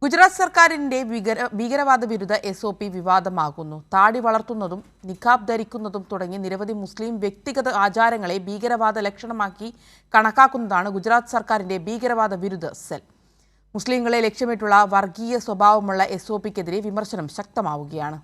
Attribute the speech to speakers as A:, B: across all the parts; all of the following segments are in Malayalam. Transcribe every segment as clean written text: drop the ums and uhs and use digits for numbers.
A: ഗുജറാത്ത് സർക്കാരിന്റെ ഭീകരവാദ വിരുദ്ധ SOP വിവാദമാകുന്നു. താടി വളർത്തുന്നതും നിഖാബ് ധരിക്കുന്നതും തുടങ്ങി നിരവധി മുസ്ലിം വ്യക്തിഗത ആചാരങ്ങളെ ഭീകരവാദ ലക്ഷണമാക്കി കണക്കാക്കുന്നതാണ് ഗുജറാത്ത് സർക്കാരിന്റെ ഭീകരവാദ വിരുദ്ധ സെൽ. മുസ്ലിങ്ങളെ ലക്ഷ്യമിട്ടുള്ള വർഗീയ സ്വഭാവമുള്ള SOPക്കെതിരെ വിമർശനം ശക്തമാവുകയാണ്.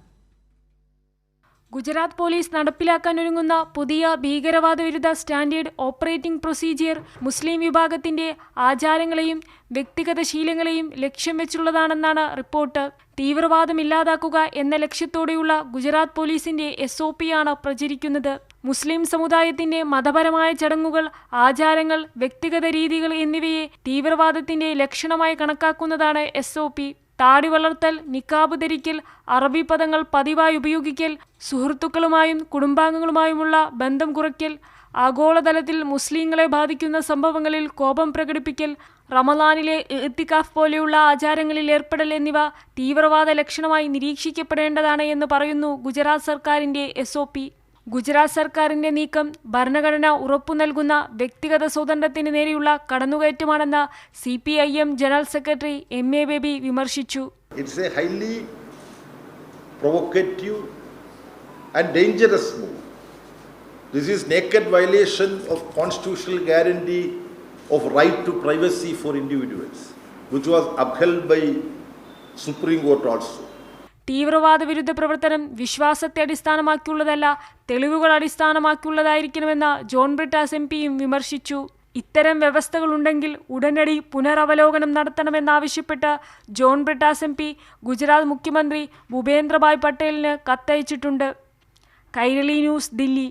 B: ഗുജറാത്ത് പോലീസ് നടപ്പിലാക്കാനൊരുങ്ങുന്ന പുതിയ ഭീകരവാദ വിരുദ്ധ സ്റ്റാൻഡേർഡ് ഓപ്പറേറ്റിംഗ് പ്രൊസീജിയർ മുസ്ലിം വിഭാഗത്തിന്റെ ആചാരങ്ങളെയും വ്യക്തിഗത ശീലങ്ങളെയും ലക്ഷ്യം വെച്ചുള്ളതാണെന്നാണ് റിപ്പോർട്ട്. തീവ്രവാദം ഇല്ലാതാക്കുക എന്ന ലക്ഷ്യത്തോടെയുള്ള ഗുജറാത്ത് പോലീസിന്റെ SOPയാണ് പ്രചരിക്കുന്നത്. മുസ്ലിം സമുദായത്തിന്റെ മതപരമായ ചടങ്ങുകൾ, ആചാരങ്ങൾ, വ്യക്തിഗത രീതികൾ എന്നിവയെ തീവ്രവാദത്തിന്റെ ലക്ഷണമായി കണക്കാക്കുന്നതാണ് SOP. താടി വളർത്തൽ, നിക്കാബ് ധരിക്കൽ, അറബി പദങ്ങൾ പതിവായി ഉപയോഗിക്കൽ, സുഹൃത്തുക്കളുമായും കുടുംബാംഗങ്ങളുമായുമുള്ള ബന്ധം കുറയ്ക്കൽ, ആഗോളതലത്തിൽ മുസ്ലിങ്ങളെ ബാധിക്കുന്ന സംഭവങ്ങളിൽ കോപം പ്രകടിപ്പിക്കൽ, റമദാനിലെ ഇഅ്തികാഫ് പോലെയുള്ള ആചാരങ്ങളിൽ ഏർപ്പെടൽ എന്നിവ തീവ്രവാദ ലക്ഷണമായി നിരീക്ഷിക്കപ്പെടേണ്ടതാണ് എന്ന് പറയുന്നു ഗുജറാത്ത് സർക്കാരിന്റെ SOP. ഗുജറാത്ത് സർക്കാരിന്റെ നീക്കം ഭരണഘടന ഉറപ്പു നൽകുന്ന വ്യക്തിഗത സ്വാതന്ത്ര്യത്തിന് നേരെയുള്ള കടന്നുകയറ്റമാണെന്ന് CPIM general secretary MA baby വിമർശിച്ചു.
C: It's a highly provocative and dangerous move. This is naked violation of constitutional guarantee of right to privacy for individuals, which was upheld by Supreme Court also.
B: തീവ്രവാദ വിരുദ്ധ പ്രവർത്തനം വിശ്വാസത്തെ അടിസ്ഥാനമാക്കിയുള്ളതല്ല, തെളിവുകൾ അടിസ്ഥാനമാക്കിയുള്ളതായിരിക്കണമെന്ന് ജോൺ ബ്രിട്ടാസ് MPയും വിമർശിച്ചു. ഇത്തരം വ്യവസ്ഥകളുണ്ടെങ്കിൽ ഉടനടി പുനരവലോകനം നടത്തണമെന്നാവശ്യപ്പെട്ട് ജോൺ ബ്രിട്ടാസ് MP ഗുജറാത്ത് മുഖ്യമന്ത്രി ഭൂപേന്ദ്രഭായ് പട്ടേലിന് കത്തയച്ചിട്ടുണ്ട്. കൈരളി ന്യൂസ്, ദില്ലി.